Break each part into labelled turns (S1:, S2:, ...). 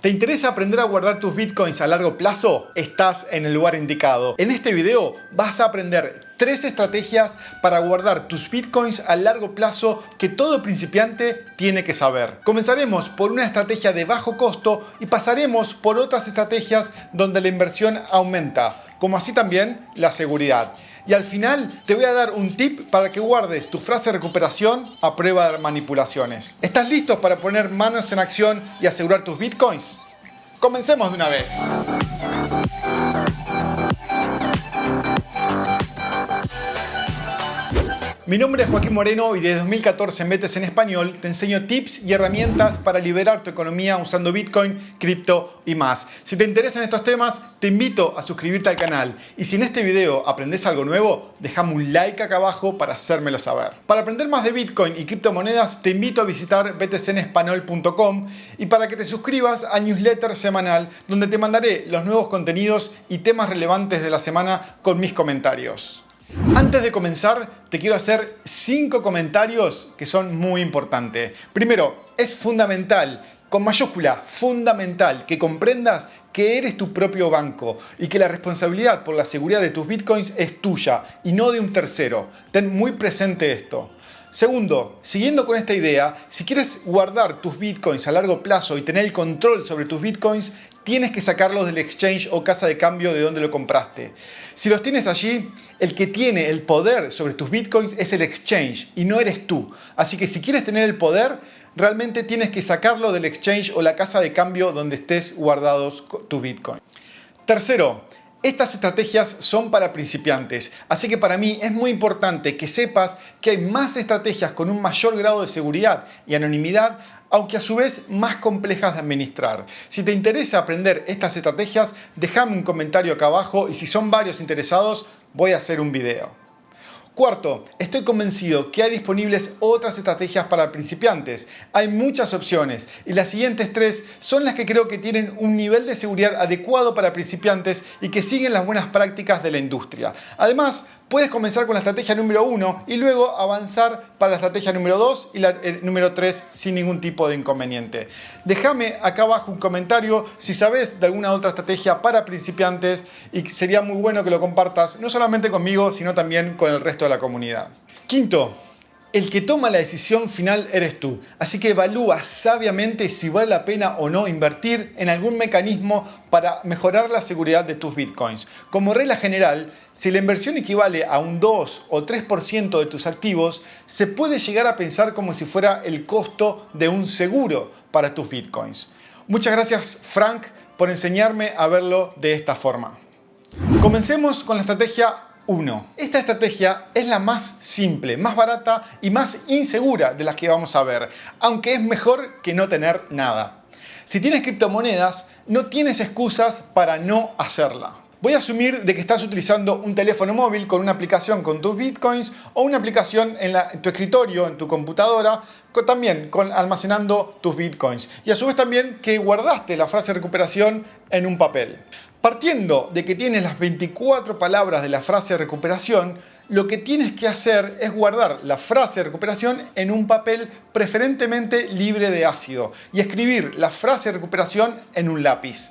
S1: ¿Te interesa aprender a guardar tus bitcoins a largo plazo? Estás en el lugar indicado. En este video vas a aprender 3 estrategias para guardar tus bitcoins a largo plazo que todo principiante tiene que saber. Comenzaremos por una estrategia de bajo costo y pasaremos por otras estrategias donde la inversión aumenta, como así también la seguridad. Y al final te voy a dar un tip para que guardes tu frase de recuperación a prueba de manipulaciones. ¿Estás listos para poner manos en acción y asegurar tus bitcoins? ¡Comencemos de una vez! Mi nombre es Joaquín Moreno y desde 2014 en BTC en Español te enseño tips y herramientas para liberar tu economía usando Bitcoin, cripto y más. Si te interesan estos temas, te invito a suscribirte al canal. Y si en este video aprendes algo nuevo, déjame un like acá abajo para hacérmelo saber. Para aprender más de Bitcoin y criptomonedas, te invito a visitar btcenespanol.com y para que te suscribas a newsletter semanal donde te mandaré los nuevos contenidos y temas relevantes de la semana con mis comentarios. Antes de comenzar, te quiero hacer 5 comentarios que son muy importantes. Primero, es fundamental, con mayúscula, fundamental, que comprendas que eres tu propio banco y que la responsabilidad por la seguridad de tus bitcoins es tuya y no de un tercero. Ten muy presente esto. Segundo, siguiendo con esta idea, si quieres guardar tus bitcoins a largo plazo y tener el control sobre tus bitcoins, tienes que sacarlos del exchange o casa de cambio de donde lo compraste. Si los tienes allí, el que tiene el poder sobre tus bitcoins es el exchange y no eres tú. Así que si quieres tener el poder, realmente tienes que sacarlo del exchange o la casa de cambio donde estés guardados tus bitcoins. Tercero, estas estrategias son para principiantes, así que para mí es muy importante que sepas que hay más estrategias con un mayor grado de seguridad y anonimidad, aunque a su vez más complejas de administrar. Si te interesa aprender estas estrategias, déjame un comentario acá abajo y si son varios interesados, voy a hacer un video. Cuarto, estoy convencido que hay disponibles otras estrategias para principiantes. Hay muchas opciones y las siguientes 3 son las que creo que tienen un nivel de seguridad adecuado para principiantes y que siguen las buenas prácticas de la industria. Además, puedes comenzar con la estrategia número 1 y luego avanzar para la estrategia número 2 y la número 3 sin ningún tipo de inconveniente. Déjame acá abajo un comentario si sabes de alguna otra estrategia para principiantes y sería muy bueno que lo compartas no solamente conmigo, sino también con el resto de la comunidad. Quinto, el que toma la decisión final eres tú, así que evalúa sabiamente si vale la pena o no invertir en algún mecanismo para mejorar la seguridad de tus bitcoins. Como regla general, si la inversión equivale a un 2 o 3% de tus activos, se puede llegar a pensar como si fuera el costo de un seguro para tus bitcoins. Muchas gracias, Frank, por enseñarme a verlo de esta forma. Comencemos con la estrategia 1. Esta estrategia es la más simple, más barata y más insegura de las que vamos a ver, aunque es mejor que no tener nada. Si tienes criptomonedas, no tienes excusas para no hacerla. Voy a asumir de que estás utilizando un teléfono móvil con una aplicación con tus bitcoins o una aplicación en tu escritorio, en tu computadora, también almacenando tus bitcoins. Y a su vez también que guardaste la frase de recuperación en un papel. Partiendo de que tienes las 24 palabras de la frase de recuperación, lo que tienes que hacer es guardar la frase de recuperación en un papel preferentemente libre de ácido y escribir la frase de recuperación en un lápiz.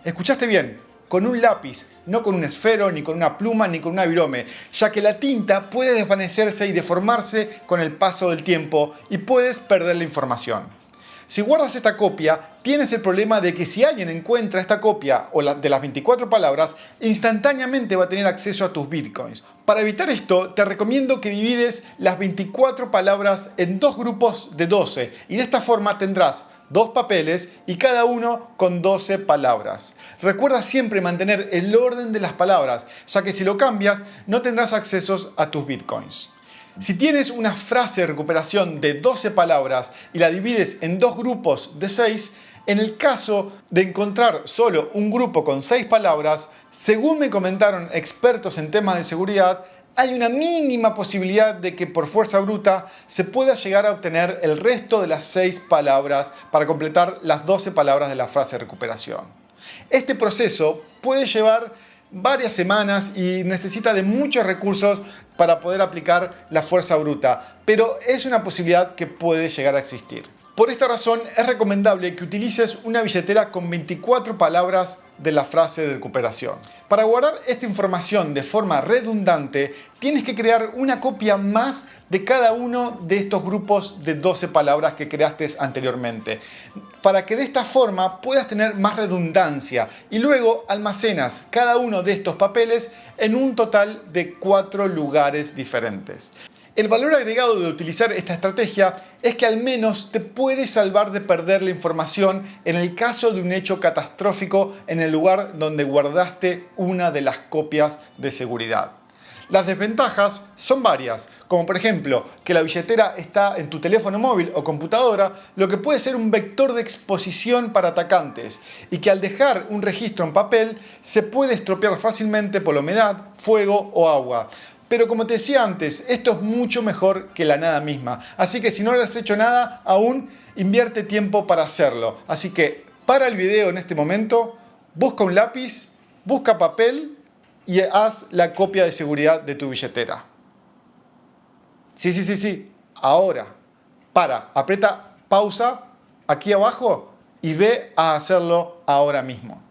S1: ¿Escuchaste bien? Con un lápiz, no con un esfero, ni con una pluma, ni con una virome, ya que la tinta puede desvanecerse y deformarse con el paso del tiempo y puedes perder la información. Si guardas esta copia, tienes el problema de que si alguien encuentra esta copia o de las 24 palabras, instantáneamente va a tener acceso a tus bitcoins. Para evitar esto, te recomiendo que divides las 24 palabras en 2 grupos de 12 y de esta forma tendrás 2 papeles y cada uno con 12 palabras. Recuerda siempre mantener el orden de las palabras, ya que si lo cambias, no tendrás acceso a tus bitcoins. Si tienes una frase de recuperación de 12 palabras y la divides en 2 grupos de 6, en el caso de encontrar solo un grupo con 6 palabras, según me comentaron expertos en temas de seguridad, hay una mínima posibilidad de que por fuerza bruta se pueda llegar a obtener el resto de las 6 palabras para completar las 12 palabras de la frase de recuperación. Este proceso puede llevar varias semanas y necesita de muchos recursos para poder aplicar la fuerza bruta, pero es una posibilidad que puede llegar a existir. Por esta razón es recomendable que utilices una billetera con 24 palabras de la frase de recuperación. Para guardar esta información de forma redundante, tienes que crear una copia más de cada uno de estos grupos de 12 palabras que creaste anteriormente, para que de esta forma puedas tener más redundancia y luego almacenas cada uno de estos papeles en un total de 4 lugares diferentes. El valor agregado de utilizar esta estrategia es que al menos te puede salvar de perder la información en el caso de un hecho catastrófico en el lugar donde guardaste una de las copias de seguridad. Las desventajas son varias, como por ejemplo que la billetera está en tu teléfono móvil o computadora, lo que puede ser un vector de exposición para atacantes, y que al dejar un registro en papel se puede estropear fácilmente por la humedad, fuego o agua. Pero como te decía antes, esto es mucho mejor que la nada misma. Así que si no has hecho nada aún, invierte tiempo para hacerlo. Así que para el video en este momento, busca un lápiz, busca papel y haz la copia de seguridad de tu billetera. Sí. Ahora, aprieta pausa aquí abajo y ve a hacerlo ahora mismo.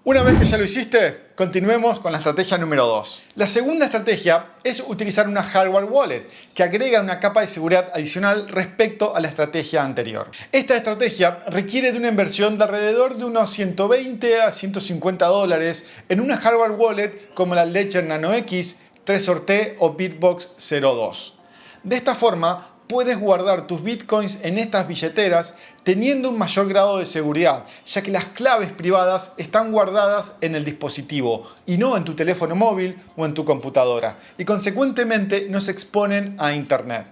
S1: Una vez que ya lo hiciste, continuemos con la estrategia número 2. La segunda estrategia es utilizar una hardware wallet que agrega una capa de seguridad adicional respecto a la estrategia anterior. Esta estrategia requiere de una inversión de alrededor de unos 120 a 150 dólares en una hardware wallet como la Ledger Nano X, Trezor T o Bitbox 02. De esta forma, puedes guardar tus bitcoins en estas billeteras teniendo un mayor grado de seguridad, ya que las claves privadas están guardadas en el dispositivo y no en tu teléfono móvil o en tu computadora, y consecuentemente no se exponen a internet.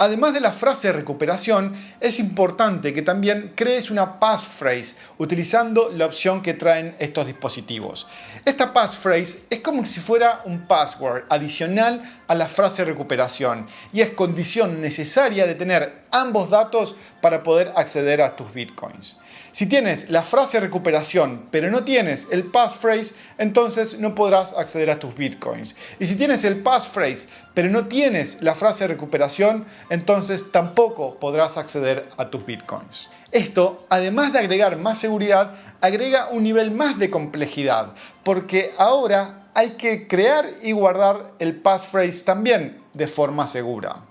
S1: Además de la frase de recuperación, es importante que también crees una passphrase utilizando la opción que traen estos dispositivos. Esta passphrase es como si fuera un password adicional a la frase de recuperación y es condición necesaria de tener ambos datos para poder acceder a tus bitcoins. Si tienes la frase de recuperación pero no tienes el passphrase, entonces no podrás acceder a tus bitcoins. Y si tienes el passphrase pero no tienes la frase de recuperación, entonces tampoco podrás acceder a tus bitcoins. Esto, además de agregar más seguridad, agrega un nivel más de complejidad, porque ahora hay que crear y guardar el passphrase también de forma segura.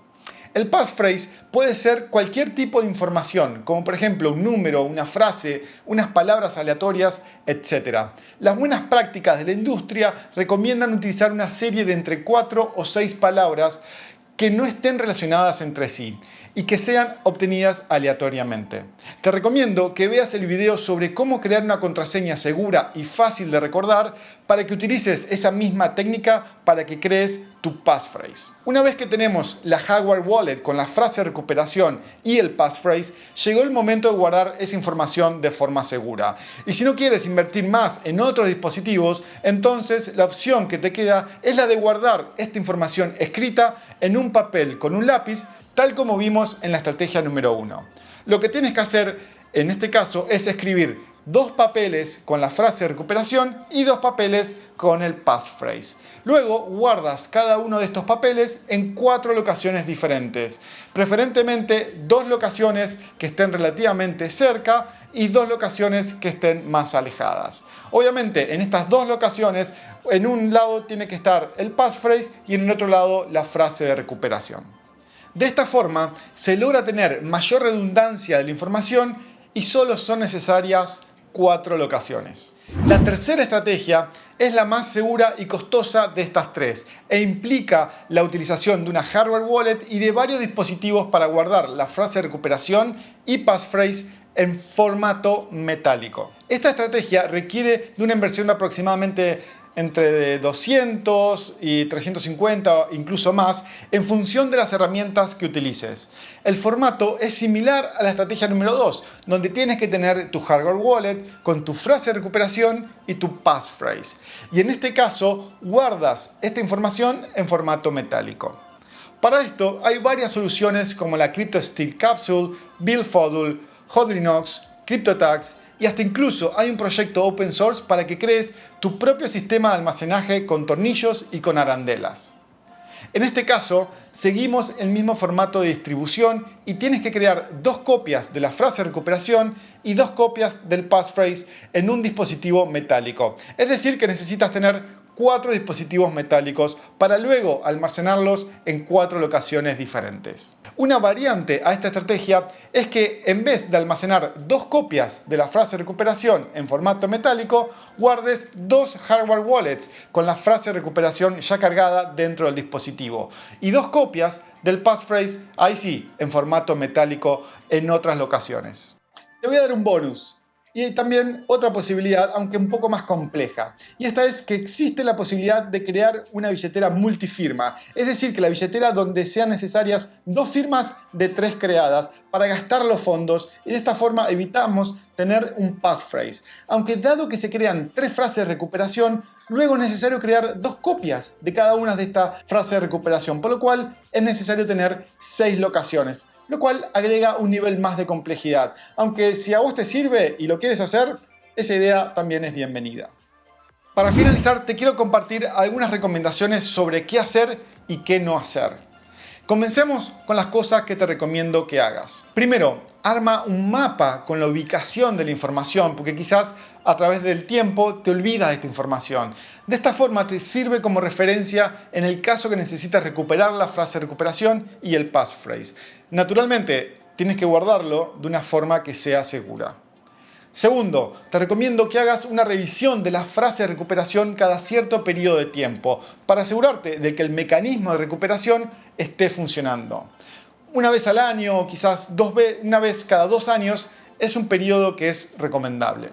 S1: El passphrase puede ser cualquier tipo de información, como por ejemplo un número, una frase, unas palabras aleatorias, etc. Las buenas prácticas de la industria recomiendan utilizar una serie de entre 4 o 6 palabras que no estén relacionadas entre sí y que sean obtenidas aleatoriamente. Te recomiendo que veas el video sobre cómo crear una contraseña segura y fácil de recordar para que utilices esa misma técnica para que crees tu passphrase. Una vez que tenemos la hardware wallet con la frase de recuperación y el passphrase, llegó el momento de guardar esa información de forma segura. Y si no quieres invertir más en otros dispositivos, entonces la opción que te queda es la de guardar esta información escrita en un papel con un lápiz, tal como vimos en la estrategia número 1. Lo que tienes que hacer en este caso es escribir 2 papeles con la frase de recuperación y 2 papeles con el passphrase. Luego guardas cada uno de estos papeles en 4 locaciones diferentes, preferentemente 2 locaciones que estén relativamente cerca y 2 locaciones que estén más alejadas. Obviamente en estas 2 locaciones, en un lado tiene que estar el passphrase y en el otro lado la frase de recuperación. De esta forma se logra tener mayor redundancia de la información y solo son necesarias 4 locaciones. La tercera estrategia es la más segura y costosa de estas 3 e implica la utilización de una hardware wallet y de varios dispositivos para guardar la frase de recuperación y passphrase en formato metálico. Esta estrategia requiere de una inversión de aproximadamente entre 200 y 350, incluso más, en función de las herramientas que utilices. El formato es similar a la estrategia número 2, donde tienes que tener tu hardware wallet con tu frase de recuperación y tu passphrase. Y en este caso, guardas esta información en formato metálico. Para esto hay varias soluciones como la CryptoStick Capsule, Billfodl, Hodlinox, CryptoTags, y hasta incluso hay un proyecto open source para que crees tu propio sistema de almacenaje con tornillos y con arandelas. En este caso, seguimos el mismo formato de distribución y tienes que crear 2 copias de la frase de recuperación y 2 copias del passphrase en un dispositivo metálico. Es decir, que necesitas tener 4 dispositivos metálicos para luego almacenarlos en 4 locaciones diferentes. Una variante a esta estrategia es que en vez de almacenar 2 copias de la frase de recuperación en formato metálico, guardes 2 hardware wallets con la frase de recuperación ya cargada dentro del dispositivo y 2 copias del passphrase, ahí sí, en formato metálico en otras locaciones. Te voy a dar un bonus. Y también otra posibilidad, aunque un poco más compleja. Y esta es que existe la posibilidad de crear una billetera multifirma. Es decir, que la billetera donde sean necesarias 2 firmas de 3 creadas para gastar los fondos y de esta forma evitamos tener un passphrase. Aunque dado que se crean 3 frases de recuperación, luego es necesario crear 2 copias de cada una de estas frases de recuperación, por lo cual es necesario tener 6 locaciones, lo cual agrega un nivel más de complejidad. Aunque si a vos te sirve y lo quieres hacer, esa idea también es bienvenida. Para finalizar, te quiero compartir algunas recomendaciones sobre qué hacer y qué no hacer. Comencemos con las cosas que te recomiendo que hagas. Primero, arma un mapa con la ubicación de la información, porque quizás a través del tiempo te olvidas de esta información. De esta forma te sirve como referencia en el caso que necesitas recuperar la frase de recuperación y el passphrase. Naturalmente, tienes que guardarlo de una forma que sea segura. Segundo, te recomiendo que hagas una revisión de la frase de recuperación cada cierto periodo de tiempo para asegurarte de que el mecanismo de recuperación esté funcionando. Una vez al año o quizás una vez cada 2 años es un periodo que es recomendable.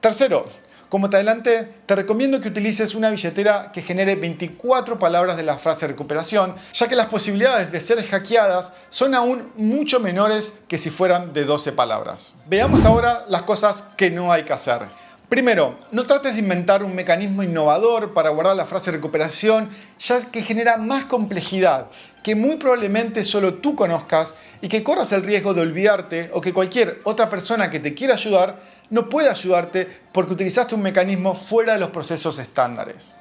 S1: Tercero, como te adelanté, te recomiendo que utilices una billetera que genere 24 palabras de la frase de recuperación, ya que las posibilidades de ser hackeadas son aún mucho menores que si fueran de 12 palabras. Veamos ahora las cosas que no hay que hacer. Primero, no trates de inventar un mecanismo innovador para guardar la frase de recuperación, ya que genera más complejidad, que muy probablemente solo tú conozcas y que corras el riesgo de olvidarte o que cualquier otra persona que te quiera ayudar no pueda ayudarte porque utilizaste un mecanismo fuera de los procesos estándares.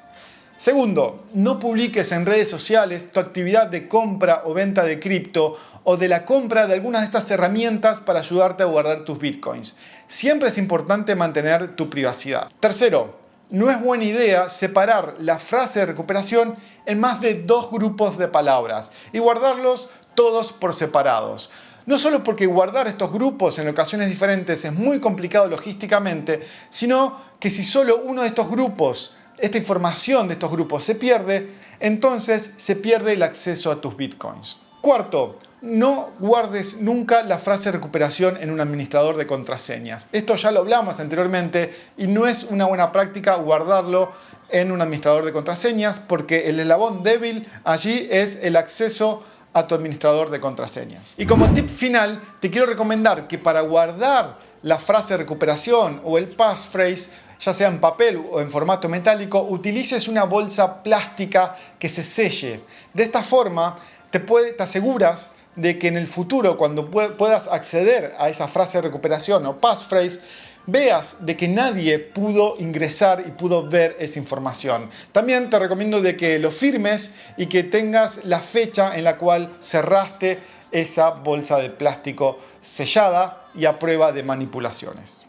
S1: Segundo, no publiques en redes sociales tu actividad de compra o venta de cripto o de la compra de algunas de estas herramientas para ayudarte a guardar tus bitcoins. Siempre es importante mantener tu privacidad. Tercero, no es buena idea separar la frase de recuperación en más de 2 grupos de palabras y guardarlos todos por separados. No solo porque guardar estos grupos en ocasiones diferentes es muy complicado logísticamente, sino que si solo uno de estos grupos, esta información de estos grupos se pierde, entonces se pierde el acceso a tus bitcoins. Cuarto, no guardes nunca la frase de recuperación en un administrador de contraseñas. Esto ya lo hablamos anteriormente y no es una buena práctica guardarlo en un administrador de contraseñas porque el eslabón débil allí es el acceso a tu administrador de contraseñas. Y como tip final, te quiero recomendar que para guardar la frase de recuperación o el passphrase, ya sea en papel o en formato metálico, utilices una bolsa plástica que se selle. De esta forma, te aseguras de que en el futuro, cuando puedas acceder a esa frase de recuperación o passphrase, veas de que nadie pudo ingresar y pudo ver esa información. También te recomiendo de que lo firmes y que tengas la fecha en la cual cerraste esa bolsa de plástico sellada y a prueba de manipulaciones.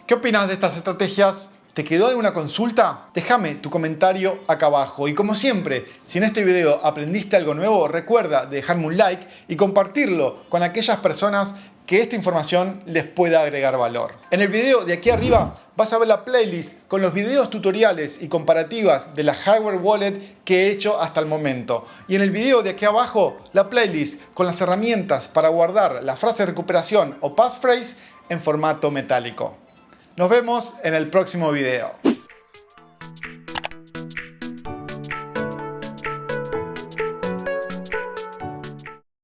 S1: ¿Qué opinas de estas estrategias? ¿Te quedó alguna consulta? Déjame tu comentario acá abajo. Y como siempre, si en este video aprendiste algo nuevo, recuerda dejarme un like y compartirlo con aquellas personas que esta información les pueda agregar valor. En el video de aquí arriba vas a ver la playlist con los videos tutoriales y comparativas de la hardware wallet que he hecho hasta el momento. Y en el video de aquí abajo, la playlist con las herramientas para guardar la frase de recuperación o passphrase en formato metálico. Nos vemos en el próximo video.